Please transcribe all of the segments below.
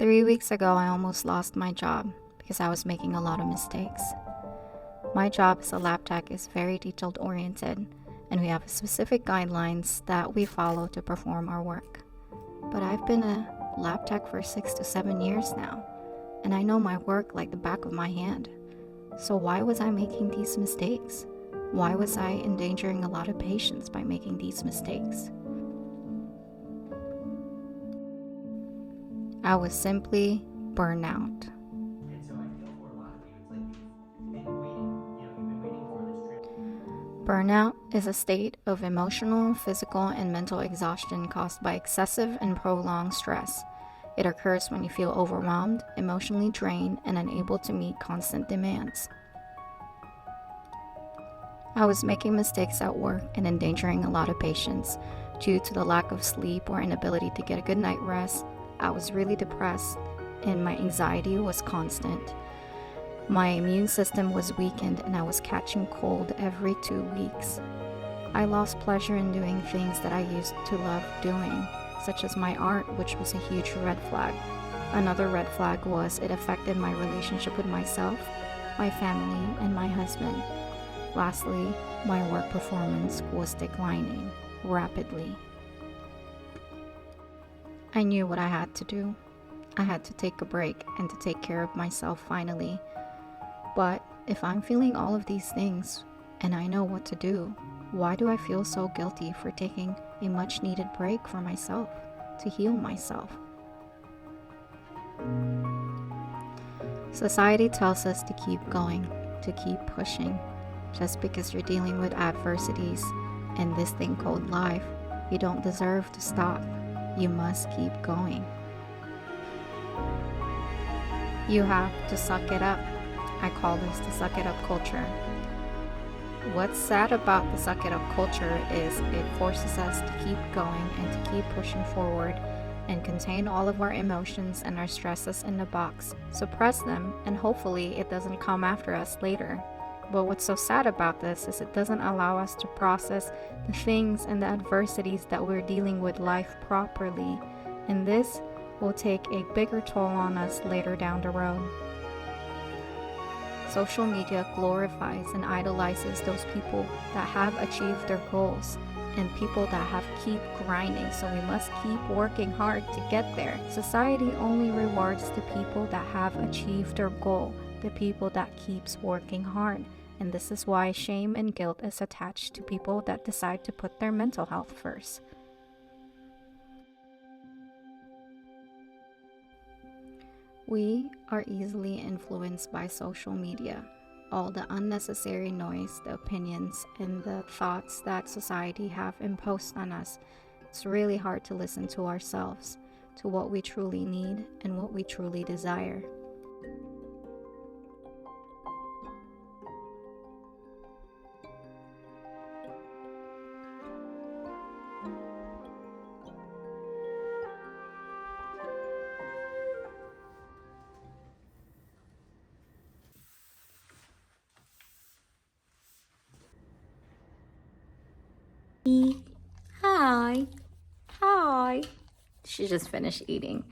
3 weeks ago, I almost lost my job because I was making a lot of mistakes. My job as a lab tech is very detailed oriented, and we have specific guidelines that we follow to perform our work. But I've been a lab tech for 6 to 7 years now, and I know my work like the back of my hand. So why was I making these mistakes? Why was I endangering a lot of patients by making these mistakes? I was simply burnout. And so I feel for a lot of you, it's like you've been waiting, you've been waiting for this Burnout is a state of emotional, physical, and mental exhaustion caused by excessive and prolonged stress. It occurs when you feel overwhelmed, emotionally drained, and unable to meet constant demands. I was making mistakes at work and endangering a lot of patients due to the lack of sleep or inability to get a good night rest. I was really depressed and my anxiety was constant. My immune system was weakened and I was catching cold every 2 weeks. I lost pleasure in doing things that I used to love doing, such as my art, which was a huge red flag. Another red flag was it affected my relationship with myself, my family, and my husband. Lastly, my work performance was declining rapidly. I knew what I had to do. I had to take a break and to take care of myself finally. But if I'm feeling all of these things and I know what to do, why do I feel so guilty for taking a much needed break for myself, to heal myself? Society tells us to keep going, to keep pushing. Just because you're dealing with adversities and this thing called life, you don't deserve to stop. You must keep going. You have to suck it up. I call this the suck it up culture. What's sad about the suck it up culture is it forces us to keep going and to keep pushing forward and contain all of our emotions and our stresses in a box, suppress them, and hopefully it doesn't come after us later. But what's so sad about this is it doesn't allow us to process the things and the adversities that we're dealing with life properly, and this will take a bigger toll on us later down the road. Social media glorifies and idolizes those people that have achieved their goals and people that have keep grinding, so we must keep working hard to get there. Society only rewards the people that have achieved their goal, the people that keeps working hard. And this is why shame and guilt is attached to people that decide to put their mental health first. We are easily influenced by social media. All the unnecessary noise, the opinions, and the thoughts that society have imposed on us. It's really hard to listen to ourselves, to what we truly need and what we truly desire. Hi. Hi. She just finished eating.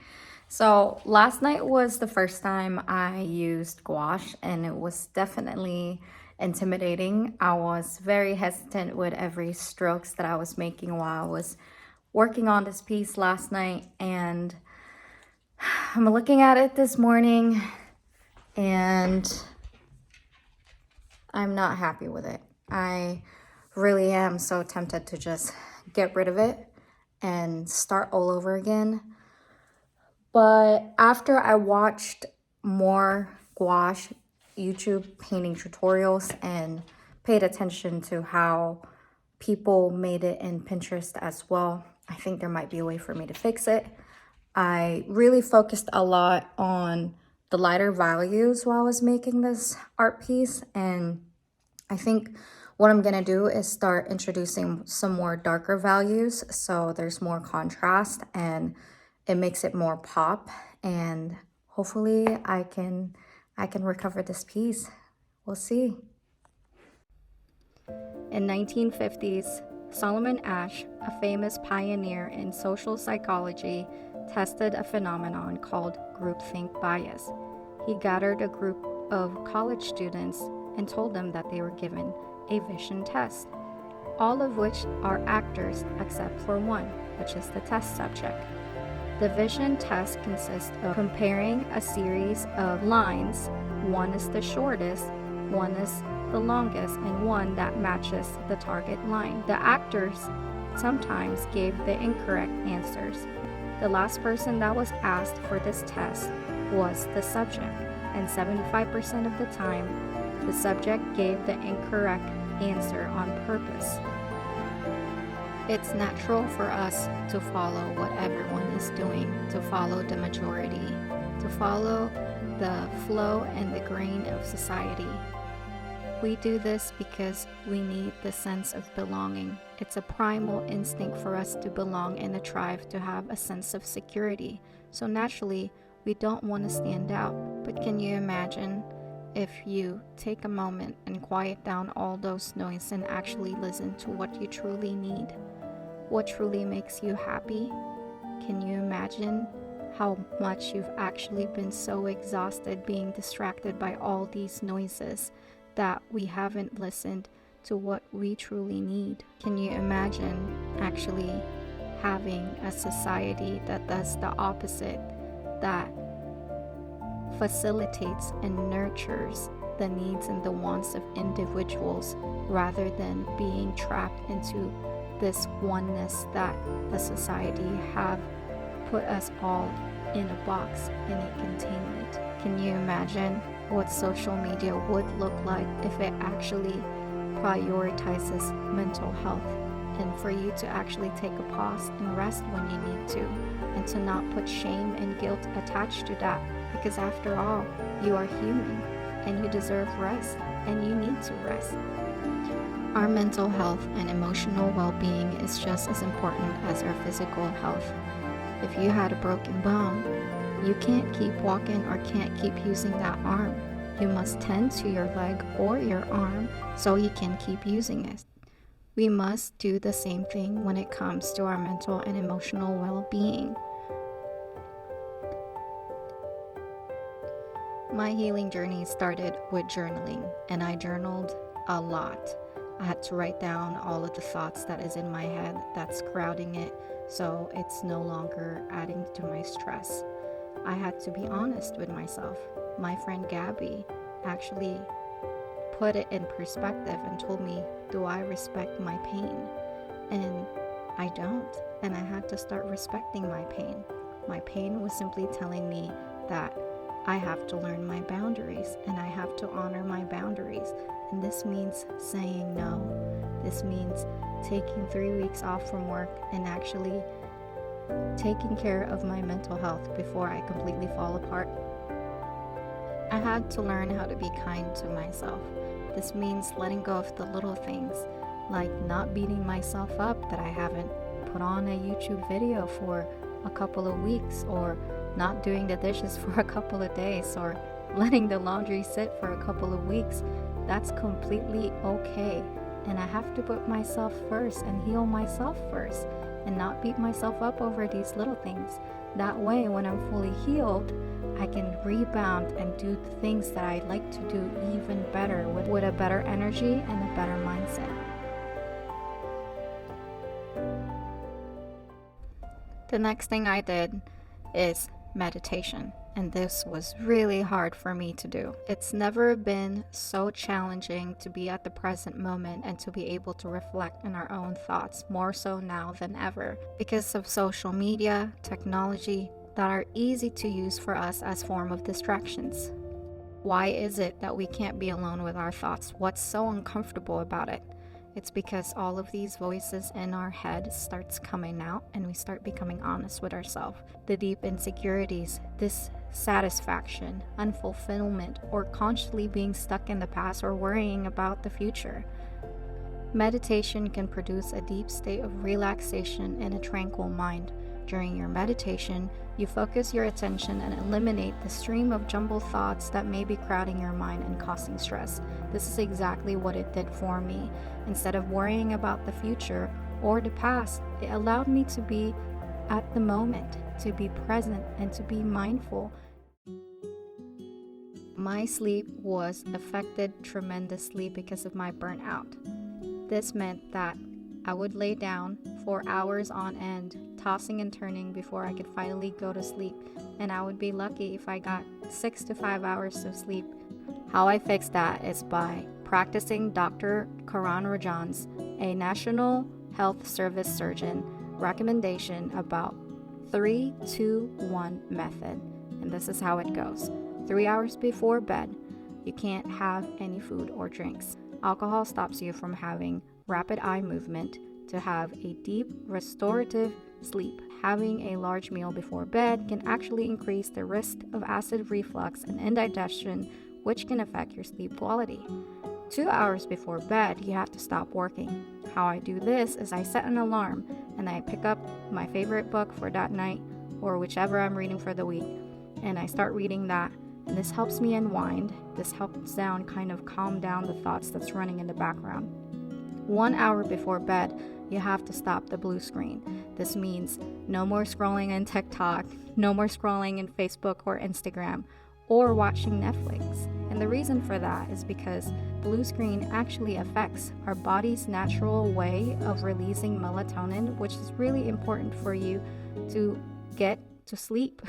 So last night was the first time I used gouache and it was definitely intimidating. I was very hesitant with every strokes that I was making while I was working on this piece last night, and I'm looking at it this morning and I'm not happy with it. I really am so tempted to just get rid of it and start all over again. But after I watched more gouache YouTube painting tutorials and paid attention to how people made it in Pinterest as well, I think there might be a way for me to fix it. I really focused a lot on the lighter values while I was making this art piece, and I think what I'm gonna do is start introducing some more darker values so there's more contrast and it makes it more pop, and hopefully I can recover this piece. We'll see. In 1950s, Solomon Asch, a famous pioneer in social psychology, tested a phenomenon called groupthink bias. He gathered a group of college students and told them that they were given a vision test, all of which are actors except for one, which is the test subject. The vision test consists of comparing a series of lines. One is the shortest, one is the longest, and one that matches the target line. The actors sometimes gave the incorrect answers. The last person that was asked for this test was the subject, and 75% of the time, the subject gave the incorrect answer on purpose. It's natural for us to follow what everyone is doing, to follow the majority, to follow the flow and the grain of society. We do this because we need the sense of belonging. It's a primal instinct for us to belong in a tribe, to have a sense of security. So naturally, we don't want to stand out. But can you imagine if you take a moment and quiet down all those noise and actually listen to what you truly need? What truly makes you happy? Can you imagine how much you've actually been so exhausted being distracted by all these noises that we haven't listened to what we truly need? Can you imagine actually having a society that does the opposite, that facilitates and nurtures the needs and the wants of individuals rather than being trapped into this oneness that the society have put us all in a box, in a containment? Can you imagine what social media would look like if it actually prioritizes mental health, and for you to actually take a pause and rest when you need to, and to not put shame and guilt attached to that, because after all, you are human and you deserve rest and you need to rest. Our mental health and emotional well-being is just as important as our physical health. If you had a broken bone, you can't keep walking or can't keep using that arm. You must tend to your leg or your arm so you can keep using it. We must do the same thing when it comes to our mental and emotional well-being. My healing journey started with journaling, and I journaled a lot. I had to write down all of the thoughts that is in my head that's crowding it, so it's no longer adding to my stress. I had to be honest with myself. My friend Gabby actually put it in perspective and told me, do I respect my pain? And I don't, and I had to start respecting my pain. My pain was simply telling me that I have to learn my boundaries and I have to honor my boundaries. And this means saying no. This means taking 3 weeks off from work and actually taking care of my mental health before I completely fall apart. I had to learn how to be kind to myself. This means letting go of the little things, like not beating myself up that I haven't put on a YouTube video for a couple of weeks, or not doing the dishes for a couple of days, or letting the laundry sit for a couple of weeks. That's completely okay. And I have to put myself first and heal myself first and not beat myself up over these little things. That way, when I'm fully healed, I can rebound and do the things that I like to do even better with a better energy and a better mindset. The next thing I did is meditation, and this was really hard for me to do. It's never been so challenging to be at the present moment and to be able to reflect on our own thoughts, more so now than ever, because of social media, technology that are easy to use for us as form of distractions. Why is it that we can't be alone with our thoughts? What's so uncomfortable about it? It's because all of these voices in our head starts coming out and we start becoming honest with ourselves. The deep insecurities, dissatisfaction, unfulfillment, or constantly being stuck in the past or worrying about the future. Meditation can produce a deep state of relaxation and a tranquil mind. During your meditation, you focus your attention and eliminate the stream of jumbled thoughts that may be crowding your mind and causing stress. This is exactly what it did for me. Instead of worrying about the future or the past, it allowed me to be at the moment. to be present and to be mindful. My sleep was affected tremendously because of my burnout. This meant that I would lay down for hours on end, tossing and turning before I could finally go to sleep, and I would be lucky if I got 6 to 5 hours of sleep. How I fixed that is by practicing Dr. Karan Rajan's, a National Health Service surgeon, recommendation about 3-2-1 method. And this is how it goes. 3 hours before bed, you can't have any food or drinks. Alcohol stops you from having rapid eye movement to have a deep restorative sleep. Having a large meal before bed can actually increase the risk of acid reflux and indigestion, which can affect your sleep quality. 2 hours before bed, you have to stop working. How I do this is I set an alarm and I pick up my favorite book for that night or whichever I'm reading for the week, and I start reading that. And this helps me unwind. This helps kind of calm down the thoughts that's running in the background. 1 hour before bed, you have to stop the blue screen. This means no more scrolling in TikTok, no more scrolling in Facebook or Instagram, or watching Netflix. And the reason for that is because blue screen actually affects our body's natural way of releasing melatonin, which is really important for you to get to sleep.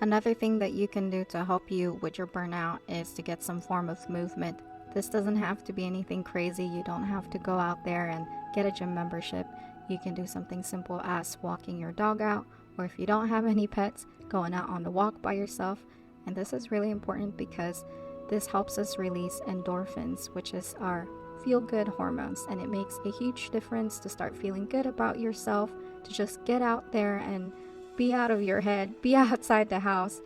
Another thing that you can do to help you with your burnout is to get some form of movement. This doesn't have to be anything crazy. You don't have to go out there and get a gym membership. You can do something simple as walking your dog out, or if you don't have any pets, going out on the walk by yourself. And this is really important because this helps us release endorphins, which is our feel-good hormones, and it makes a huge difference to start feeling good about yourself, to just get out there and be out of your head, be outside the house.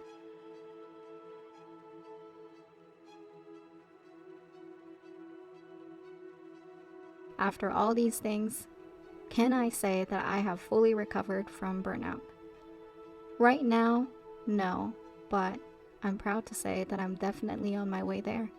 After all these things, can I say that I have fully recovered from burnout? Right now, no, but I'm proud to say that I'm definitely on my way there.